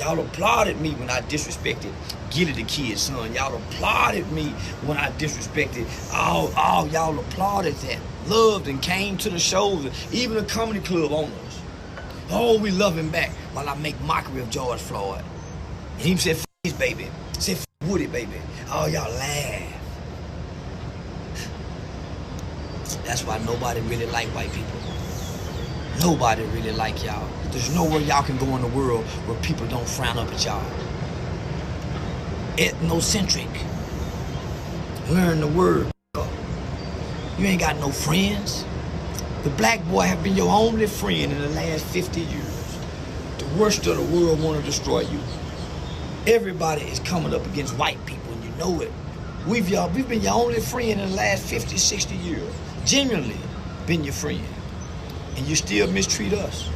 Y'all applauded me when I disrespected Gilly the Kid's son. Y'all applauded me when I disrespected. All y'all applauded that. Loved and came to the shows. Even the comedy club owners. Oh, we love him back. While I make mockery of George Floyd. And he said, f his baby. Said, f Woody, baby. Oh, y'all laugh. That's why nobody really like white people. Nobody really like y'all. There's nowhere y'all can go in the world where people don't frown up at y'all. Ethnocentric. Learn the word. You ain't got no friends. The black boy have been your only friend in the last 50 years. The worst of the world want to destroy you. Everybody is coming up against white people, and you know it. We've been your only friend in the last 50, 60 years. Genuinely been your friend. And you still mistreat us.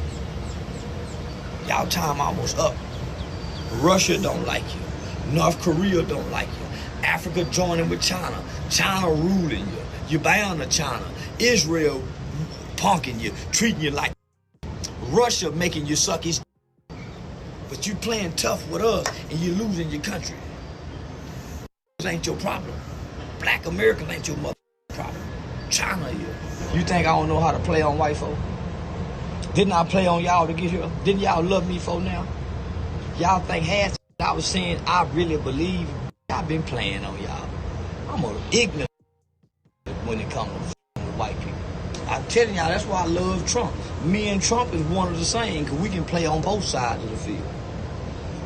Y'all time almost up. Russia don't like you. North Korea don't like you. Africa joining with China. China ruling you. You're bound to China. Israel punking you, treating you like Russia making you suck his. But you playing tough with us and you losing your country. This ain't your problem. Black American ain't your mother problem. China is. You think I don't know how to play on white folk? Didn't I play on y'all to get here? Didn't y'all love me for now? Y'all think half I was saying I really believe? I've been playing on y'all. I'm ignorant when it comes to white people. I'm telling y'all, that's why I love Trump. Me and Trump is one of the same, because we can play on both sides of the field.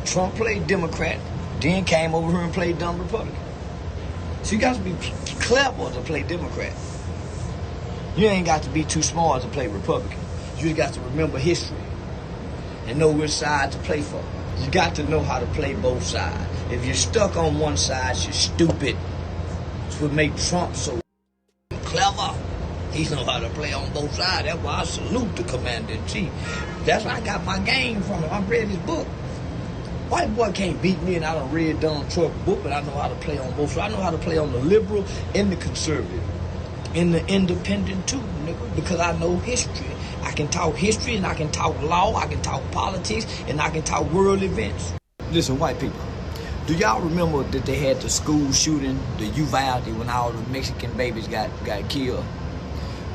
Trump played Democrat, then came over here and played dumb Republican. So you got to be clever to play Democrat. You ain't got to be too smart to play Republican. You just got to remember history and know which side to play for. You got to know how to play both sides. If you're stuck on one side, you're stupid. That's what makes Trump so clever. He knows how to play on both sides. That's why I salute the commander-in-chief. That's where I got my game from him. I read his book. White boy can't beat me, and I done read Donald Trump's book, but I know how to play on both sides. I know how to play on the liberal and the conservative. And the independent too, nigga, because I know history. I can talk history, and I can talk law, I can talk politics, and I can talk world events. Listen, white people, do y'all remember that they had the school shooting, the Uvalde, when all the Mexican babies got killed?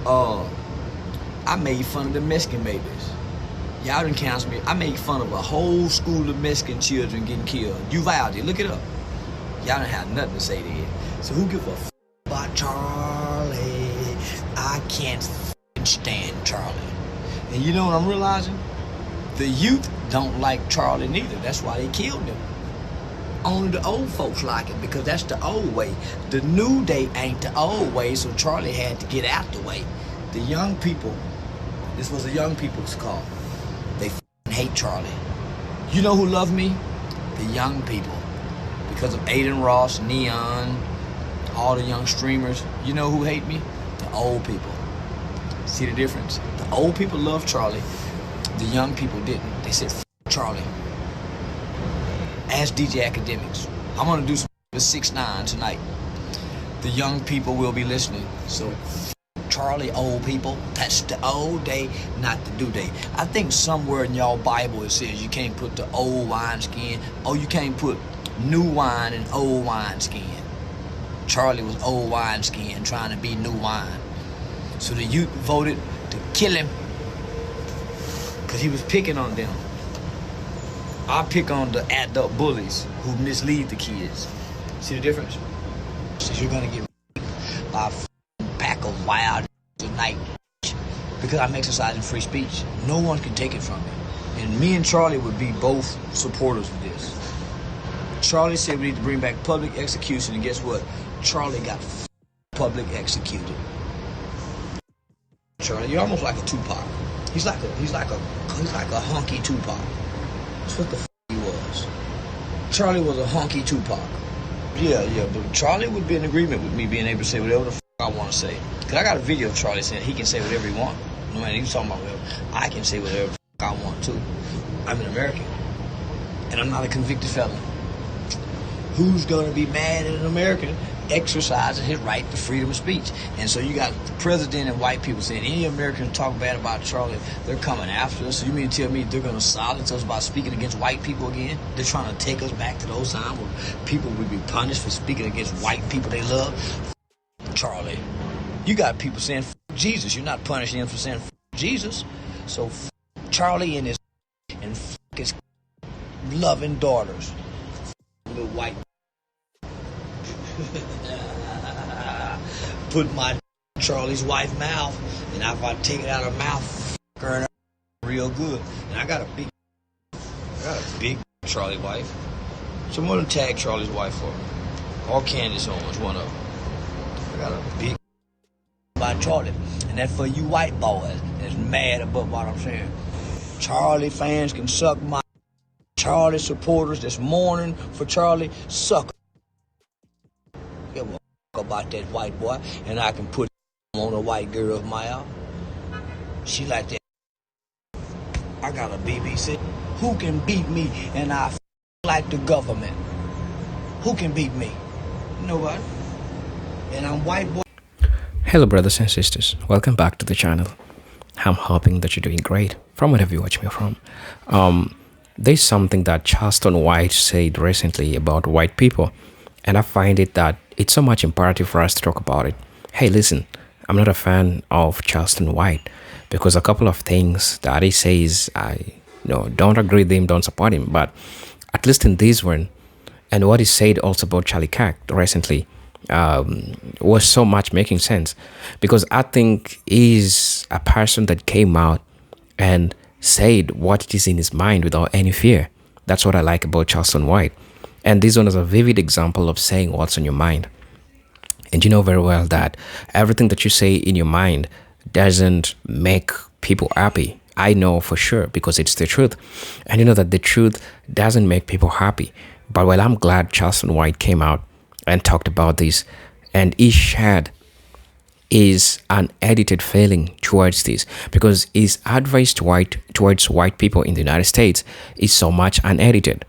I made fun of the Mexican babies. Y'all didn't cancel me. I made fun of a whole school of Mexican children getting killed. Uvalde, look it up. Y'all didn't have nothing to say to it. So who give a f about Charlie? I can't stand Charlie. And you know what I'm realizing? The youth don't like Charlie neither. That's why they killed him. Only the old folks like it, because that's the old way. The new day ain't the old way, so Charlie had to get out the way. The young people, this was a young people's call. They hate Charlie. You know who love me? The young people. Because of Aiden Ross, Neon, all the young streamers. You know who hate me? The old people. See the difference? The old people love Charlie. The young people didn't. They said, F Charlie. Ask DJ Academics. I'm gonna do some with 6ix9ine tonight. The young people will be listening. So, Charlie, old people, that's the old day, not the new day. I think somewhere in y'all Bible it says you can't put the old wineskin, or you can't put new wine in old wineskin. Charlie was old wineskin trying to be new wine. So the youth voted to kill him because he was picking on them. I pick on the adult bullies who mislead the kids. See the difference? So you're gonna get by a pack of wild tonight because I'm exercising free speech. No one can take it from me. And me and Charlie would be both supporters of this. Charlie said we need to bring back public execution, and guess what? Charlie got public executed. Charlie, you're almost like a Tupac. He's like a hunky Tupac. That's what the he was. Charlie was a hunky Tupac. Yeah, but Charlie would be in agreement with me being able to say whatever the I want to say. Because I got a video of Charlie saying he can say whatever he wants. No matter he's talking about whatever. I can say whatever I want to. I'm an American. And I'm not a convicted felon. Who's going to be mad at an American exercising his right to freedom of speech. And so you got the president and white people saying any American talk bad about Charlie, they're coming after us. So you mean to tell me they're going to silence us by speaking against white people again? They're trying to take us back to those times where people would be punished for speaking against white people they love. Charlie, you got people saying Jesus. You're not punishing them for saying Jesus. So Charlie and his loving daughters, little white. Put my Charlie's wife mouth, and if I take it out of her mouth, her real good. And I got a big Charlie wife. So I'm gonna tag Charlie's wife for me. Or Candace Owens, one of them. I got a big by Charlie, and that's for you white boys that's mad about what I'm saying. Charlie fans can suck my Charlie supporters that's mourning for Charlie, suck. Give a about that white boy, and I can put on a white girl's mouth. She like that. I got a BBC. Who can beat me? And I like the government. Who can beat me? Nobody. And I'm white boy. Hello brothers and sisters, welcome back to the channel. I'm hoping that you're doing great from wherever you watch me from. There's something that Charlston White said recently about white people, and I find it that it's so much imperative for us to talk about it. Hey, listen, I'm not a fan of Charlston White because a couple of things that he says, I don't agree with him, don't support him, but at least in this one, and what he said also about Charlie Kirk recently, was so much making sense, because I think he's a person that came out and said what it is in his mind without any fear. That's what I like about Charlston White. And this one is a vivid example of saying what's on your mind. And you know very well that everything that you say in your mind doesn't make people happy. I know for sure because it's the truth. And you know that the truth doesn't make people happy. But well, I'm glad Charlston White came out and talked about this, and he shared his unedited feeling towards this, because his advice towards white people in the United States is so much unedited.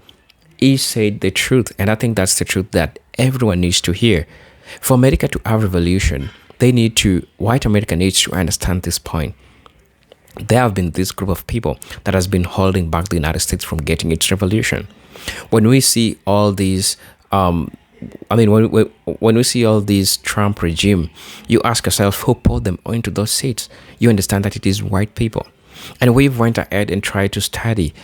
He said the truth, and I think that's the truth that everyone needs to hear. For America to have revolution, white America needs to understand this point. There have been this group of people that has been holding back the United States from getting its revolution. When we see all these when we see all this Trump regime, you ask yourself who put them into those seats. You understand that it is white people. And we went ahead and tried to study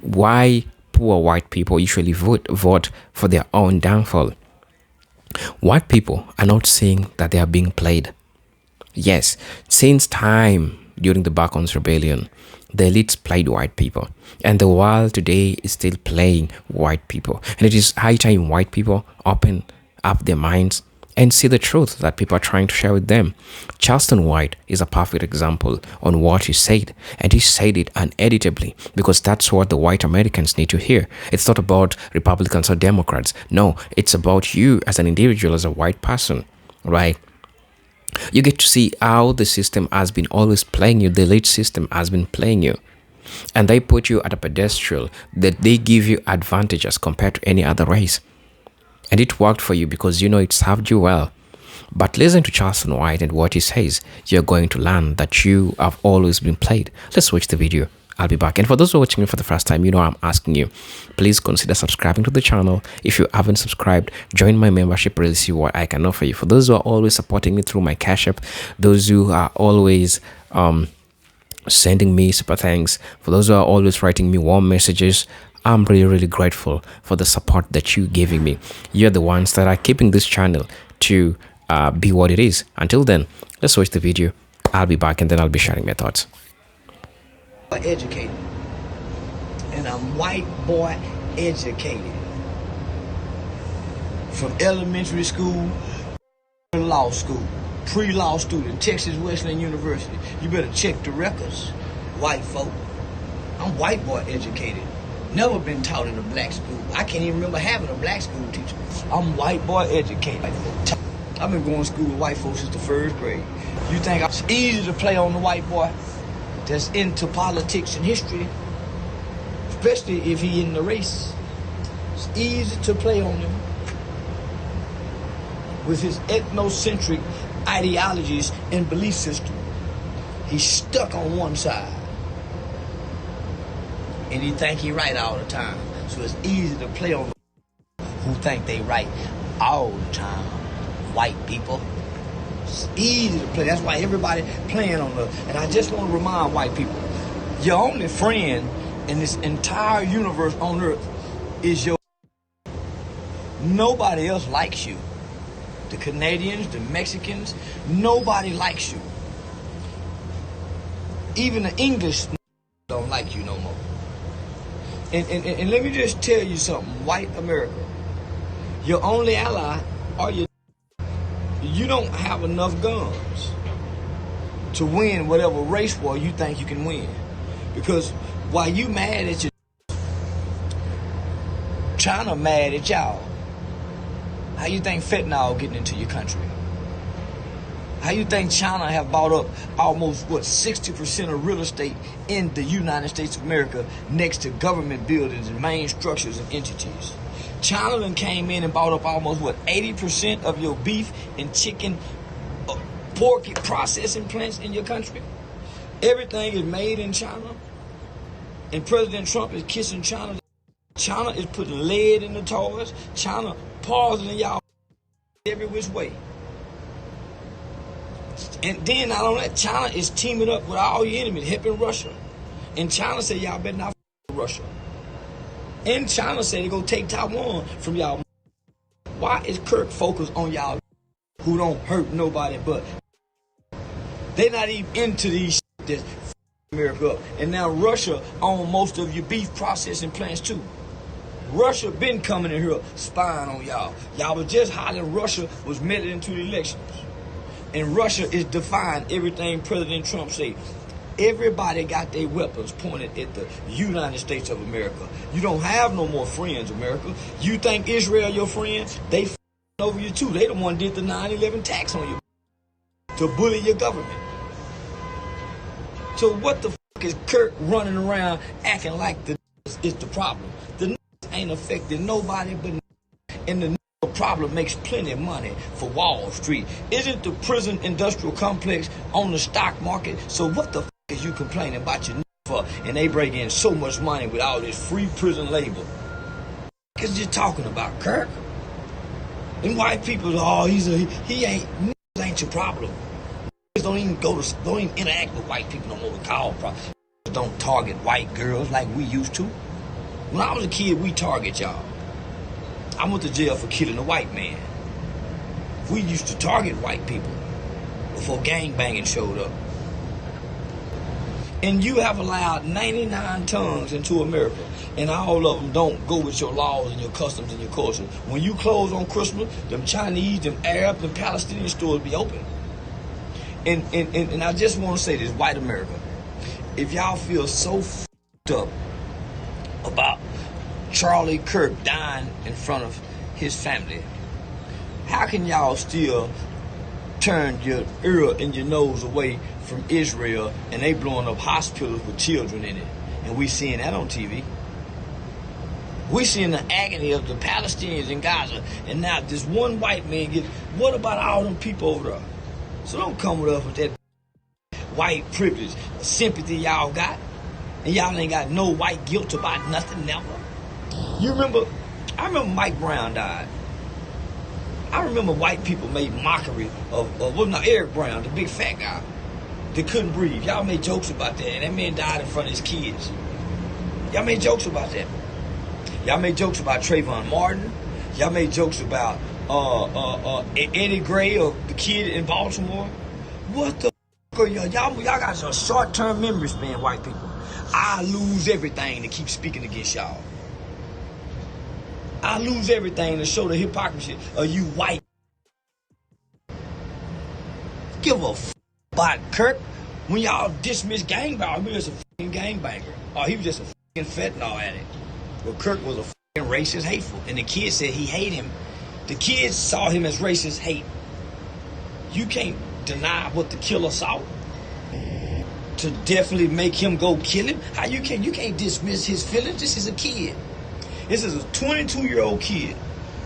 why poor white people usually vote for their own downfall. White people are not seeing that they are being played. Yes, since time during the Bacchus Rebellion, the elites played white people, and the world today is still playing white people. And it is high time white people open up their minds and see the truth that people are trying to share with them. Charlston White is a perfect example on what he said, and he said it uneditably, because that's what the white Americans need to hear. It's not about Republicans or Democrats. No, it's about you as an individual, as a white person, right? You get to see how the system has been always playing you. The elite system has been playing you, and they put you at a pedestal that they give you advantages compared to any other race. And it worked for you because you know it served you well. But listen to Charlston White and what he says. You're going to learn that you have always been played. Let's watch the video. I'll be back. And for those who are watching me for the first time, I'm asking you, please consider subscribing to the channel. If you haven't subscribed, join my membership, really see what I can offer you. For those who are always supporting me through my Cash App, those who are always sending me super thanks, for those who are always writing me warm messages, I'm really, really grateful for the support that you're giving me. You're the ones that are keeping this channel to be what it is. Until then, let's watch the video. I'll be back, and then I'll be sharing my thoughts. Educated, and I'm white boy educated, from elementary school to law school, pre-law student, Texas Wesleyan University. You better check the records, white folk. I'm white boy educated, never been taught in a black school. I can't even remember having a black school teacher. I'm white boy educated. I've been going to school with white folks since the first grade. You think it's easy to play on the white boy that's into politics and history, especially if he in the race? It's easy to play on him. with his ethnocentric ideologies and belief system. He's stuck on one side. And he think he right all the time. So it's easy to play on who think they right all the time. White people. It's easy to play. That's why everybody playing on the... And I just want to remind white people, your only friend in this entire universe on earth is your... Nobody else likes you. The Canadians, the Mexicans, nobody likes you. Even the English don't like you no more. And let me just tell you something, white America, your only ally are your... You don't have enough guns to win whatever race war you think you can win. Because while you mad at your... China mad at y'all. How you think fentanyl getting into your country? How you think China have bought up almost, 60% of real estate in the United States of America next to government buildings and main structures and entities? China then came in and bought up almost, 80% of your beef and chicken, pork processing plants in your country? Everything is made in China. And President Trump is kissing China. China is putting lead in the toys. China poisoning y'all every which way. And then not only that, China is teaming up with all your enemies, helping Russia. And China said y'all better not with Russia. And China said they're going to take Taiwan from y'all. Why is Kirk focused on y'all who don't hurt nobody but? They're not even into these that America up. And now Russia owns most of your beef processing plants too. Russia been coming in here spying on y'all. Y'all was just hollering Russia was meddling into the elections. And Russia is defying everything President Trump said. Everybody got their weapons pointed at the United States of America. You don't have no more friends, America. You think Israel your friend? They f***ing over you too. They the one did the 9/11 tax on you to bully your government. So what the f*** is Kirk running around acting like the is the problem? The ain't affecting nobody but and the problem makes plenty of money for Wall Street. Isn't the prison industrial complex on the stock market? So what the f*** is you complaining about your for? And they bring in so much money with all this free prison labor. Because you're talking about Kirk. And white people, he ain't your problem. Don't even interact with white people no more to call problems. Don't target white girls like we used to. When I was a kid, we target y'all. I went to jail for killing a white man. We used to target white people before gangbanging showed up. And you have allowed 99 tongues into America, and all of them don't go with your laws and your customs and your culture. When you close on Christmas, them Chinese, them Arab, them Palestinian stores be open. And I just want to say this, white America, if y'all feel so f***ed up about Charlie Kirk dying in front of his family, how can y'all still turn your ear and your nose away from Israel and they blowing up hospitals with children in it? And we seeing that on TV. We seeing the agony of the Palestinians in Gaza, and now this one white man gets, what about all them people over there? So don't come with us with that white privilege, sympathy y'all got, and y'all ain't got no white guilt about nothing, never. I remember Mike Brown died. I remember white people made mockery of Eric Brown, the big fat guy that couldn't breathe. Y'all made jokes about that, and that man died in front of his kids. Y'all made jokes about that. Y'all made jokes about Trayvon Martin. Y'all made jokes about Eddie Gray, or the kid in Baltimore. What the f*** are y'all? Y'all got a short-term memory span, white people. I lose everything to keep speaking against y'all. I lose everything to show the hypocrisy of you white. Give a f*** about Kirk. When y'all dismiss gangbanger, he was a f***ing gangbanger. Or he was just a f***ing fentanyl addict. Well, Kirk was a f***ing racist, hateful. And the kids said he hated him. The kids saw him as racist hate. You can't deny what the killer saw to definitely make him go kill him. How you can't dismiss his feelings? This is a kid. This is a 22-year-old kid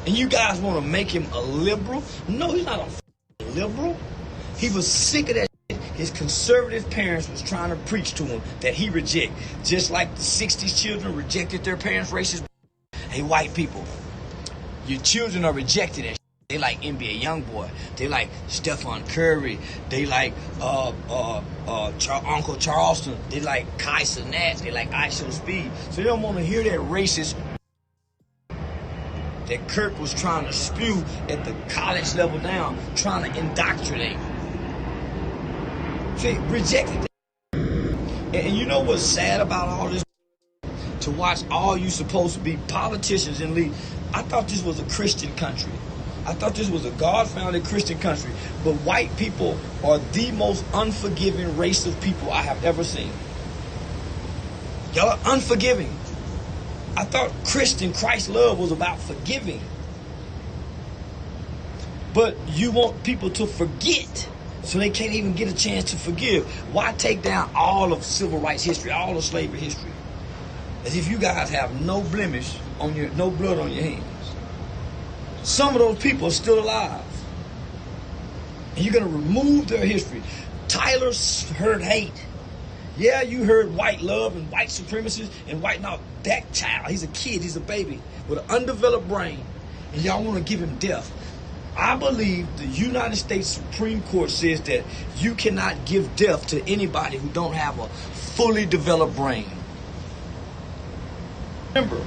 And you guys want to make him a liberal? No, he's not a liberal. He was sick of that shit his conservative parents was trying to preach to him that he reject. Just like the 60s children rejected their parents' racist. Hey, white people, your children are rejected that shit. They like NBA Youngboy. They like Stephen Curry. They like Uncle Charlston. They like Kai Cenat. They like ISO Speed. So they don't want to hear that racist that Kirk was trying to spew at the college level down, trying to indoctrinate. See, rejected that. And you know what's sad about all this? To watch all you supposed to be politicians and lead. I thought this was a Christian country. I thought this was a God-founded Christian country. But white people are the most unforgiving race of people I have ever seen. Y'all are unforgiving. I thought Christ love was about forgiving. But you want people to forget, so they can't even get a chance to forgive. Why take down all of civil rights history, all of slavery history? As if you guys have no blemish on your, no blood on your hands. Some of those people are still alive. And you're going to remove their history. Tyler heard hate. Yeah, you heard white love and white supremacists and white, now that child, he's a kid, he's a baby with an undeveloped brain. And y'all want to give him death. I believe the United States Supreme Court says that you cannot give death to anybody who don't have a fully developed brain. Remember,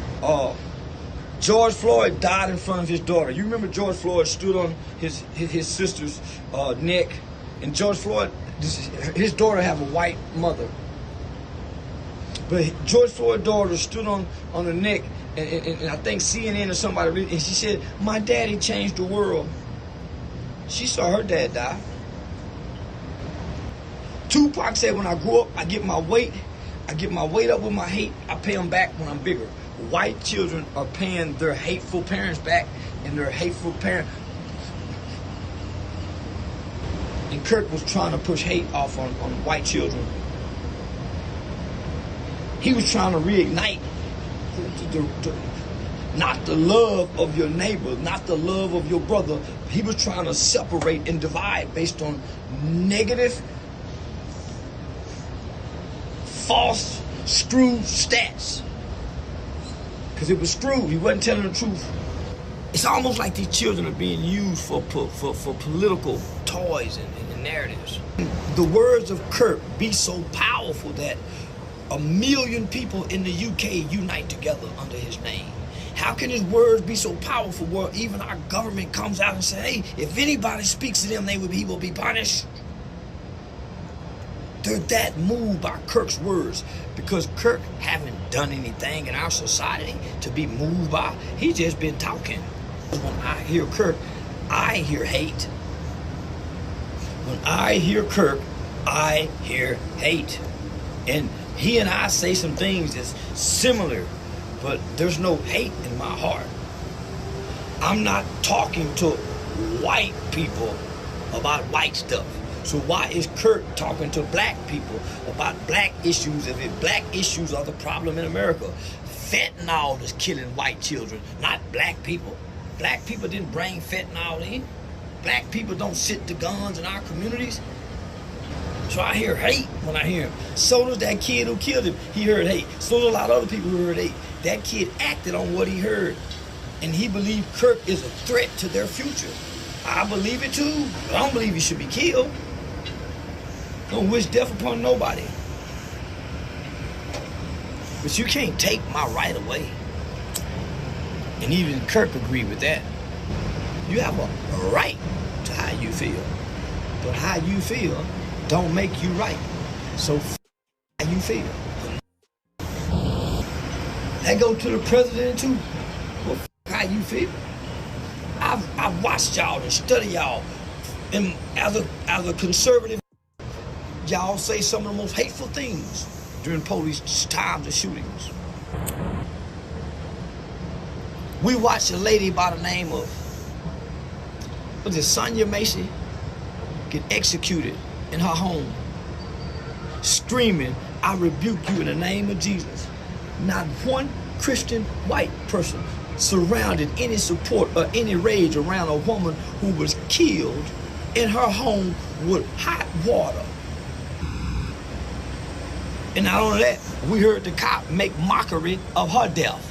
George Floyd died in front of his daughter. You remember George Floyd stood on his sister's neck, and George Floyd, his daughter have a white mother. But George Floyd's daughter stood on her neck, and I think CNN or somebody, and she said, "My daddy changed the world." She saw her dad die. Tupac said, "When I grow up, I get my weight up with my hate. I pay them back when I'm bigger." White children are paying their hateful parents back, and their hateful parent. And Kirk was trying to push hate off on white children. He was trying to reignite not the love of your neighbor, not the love of your brother. He was trying to separate and divide based on negative, false, screwed stats. Because it was screwed. He wasn't telling the truth. It's almost like these children are being used for political toys and narratives. The words of Kirk be so powerful that 1 million people in the UK unite together under his name. How can his words be so powerful where even our government comes out and say, hey, if anybody speaks to them, he will be punished? They're that moved by Kirk's words, because Kirk haven't done anything in our society to be moved by. He's just been talking. When I hear Kirk, I hear hate. When I hear Kirk, I hear hate. And he and I say some things that's similar, but there's no hate in my heart. I'm not talking to white people about white stuff. So why is Kirk talking to black people about black issues if black issues are the problem in America? Fentanyl is killing white children, not black people. Black people didn't bring fentanyl in. Black people don't sit the guns in our communities. So I hear hate when I hear him. So does that kid who killed him. He heard hate. So does a lot of other people who heard hate. That kid acted on what he heard. And he believed Kirk is a threat to their future. I believe it too. I don't believe he should be killed. Don't wish death upon nobody. But you can't take my right away. And even Kirk agreed with that. You have a right to how you feel. But how you feel don't make you right. So how you feel. That go to the president too. Well, how you feel. I've watched y'all and studied y'all. And as a conservative, y'all say some of the most hateful things during police times of shootings. We watched a lady by the name of, was it Sonia Macy, get executed in her home, screaming, "I rebuke you in the name of Jesus." Not one Christian white person surrounded any support or any rage around a woman who was killed in her home with hot water. And not only that, we heard the cop make mockery of her death.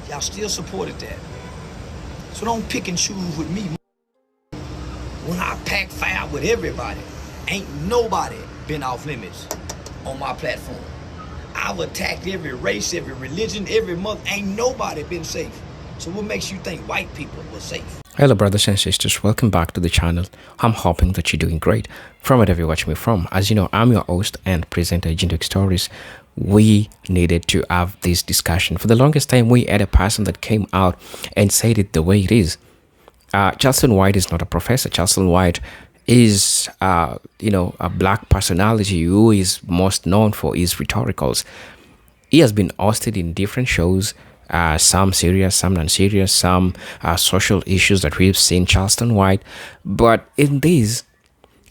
Y'all still supported that. So don't pick and choose with me. When I pack fire with everybody, ain't nobody been off limits on my platform. I've attacked every race, every religion, every mother. Ain't nobody been safe. So what makes you think white people were safe? Hello brothers and sisters, welcome back to the channel. I'm hoping that you're doing great from wherever you're watching me from. As you know, I'm your host and presenter, Jindoik Stories. We needed to have this discussion. For the longest time, we had a person that came out and said it the way it is. Charlston White is not a professor. Charlston White is, a black personality who is most known for his rhetoricals. He has been hosted in different shows, some serious, some non-serious, some social issues that we've seen Charlston White. But in this,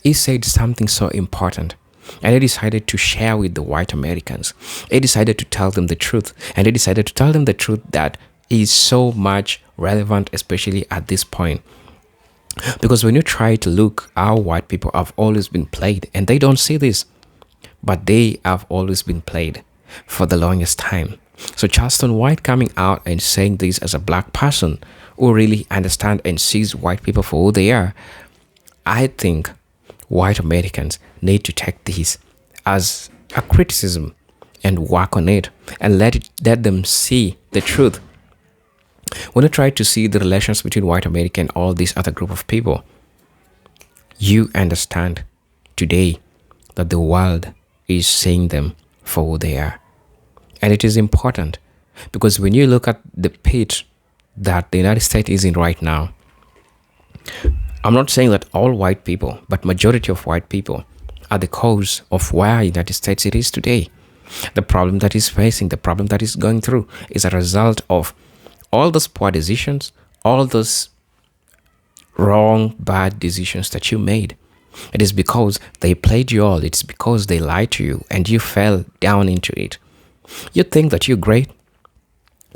he said something so important. And he decided to share with the white Americans. He decided to tell them the truth. And he decided to tell them the truth that is so much relevant, especially at this point. Because when you try to look how white people have always been played, and they don't see this, but they have always been played for the longest time. So Charlston White coming out and saying this as a black person who really understands and sees white people for who they are, I think white Americans need to take this as a criticism and work on it and let them see the truth. When you try to see the relations between white America and all these other group of people, you understand today that the world is seeing them for who they are. And it is important because when you look at the pit that the United States is in right now, I'm not saying that all white people, but majority of white people are the cause of where United States it is today. The problem that is facing, the problem that is going through is a result of all those poor decisions, all those wrong, bad decisions that you made. It is because they played you all. It's because they lied to you and you fell down into it. You think that you're great.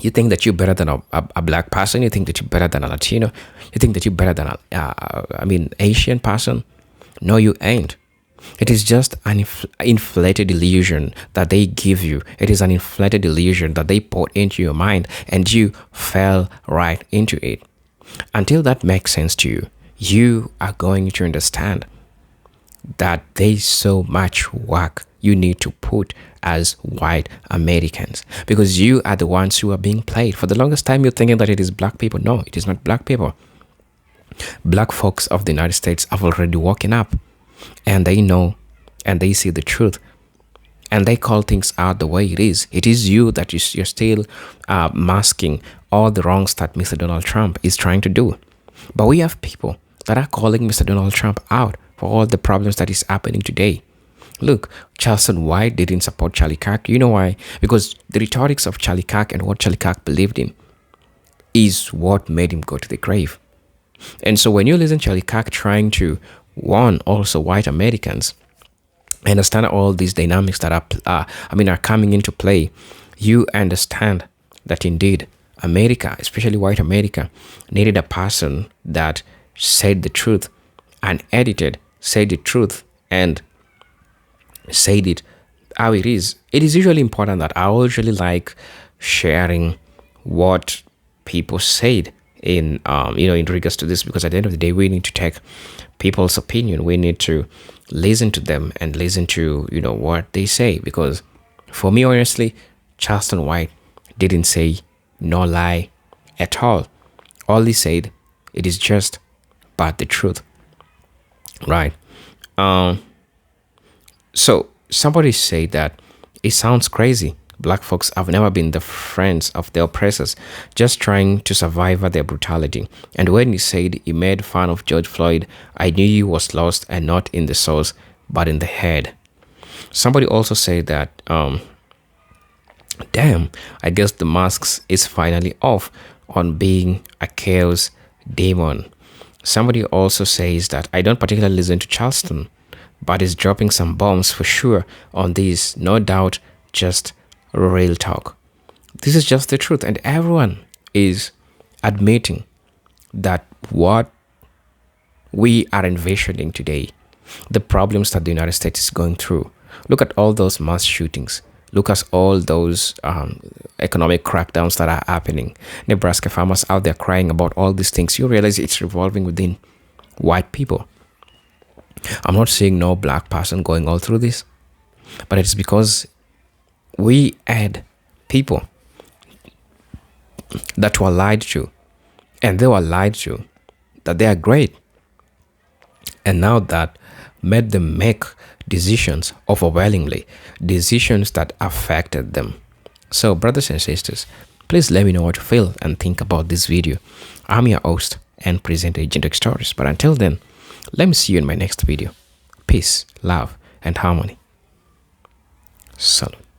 You think that you're better than a black person. You think that you're better than a Latino. You think that you're better than Asian person. No, you ain't. It is just an inflated illusion that they give you. It is an inflated illusion that they put into your mind and you fell right into it. Until that makes sense to you, you are going to understand that there's so much work you need to put as white Americans because you are the ones who are being played. For the longest time, you're thinking that it is black people. No, it is not black people. Black folks of the United States have already woken up and they know and they see the truth and they call things out the way it is. It is you that you're still masking all the wrongs that Mr. Donald Trump is trying to do. But we have people that are calling Mr. Donald Trump out for all the problems that is happening today. Look, Charlston White didn't support Charlie Kirk. You know why? Because the rhetorics of Charlie Kirk and what Charlie Kirk believed in is what made him go to the grave. And so when you listen to Charlie Kirk trying to warn also white Americans, understand all these dynamics that are coming into play, you understand that indeed America, especially white America, needed a person that said the truth and said the truth and said it how it is. It is usually important that I usually like sharing what people said in regards to this, because at the end of the day, we need to take people's opinion. We need to listen to them and listen to what they say, because for me, honestly, Charlston White didn't say no lie at all. All he said, it is just but the truth, right? So somebody said that it sounds crazy. Black folks have never been the friends of their oppressors, just trying to survive their brutality. And when he said he made fun of George Floyd, I knew he was lost and not in the source, but in the head. Somebody also said that, damn, I guess the masks is finally off on being a chaos demon. Somebody also says that I don't particularly listen to Charlston, but is dropping some bombs for sure on this, no doubt, just real talk. This is just the truth, and everyone is admitting that what we are envisioning today, the problems that the United States is going through. Look at all those mass shootings. Look at all those economic crackdowns that are happening. Nebraska farmers out there crying about all these things. You realize it's revolving within white people. I'm not saying no black person going all through this, but it's because we had people that were lied to, and they were lied to that they are great. And now that made them make decisions overwhelmingly, decisions that affected them. So, brothers and sisters, please let me know what you feel and think about this video. I'm your host and presenter, Agent Stories. But until then, let me see you in my next video. Peace, love, and harmony. Salute.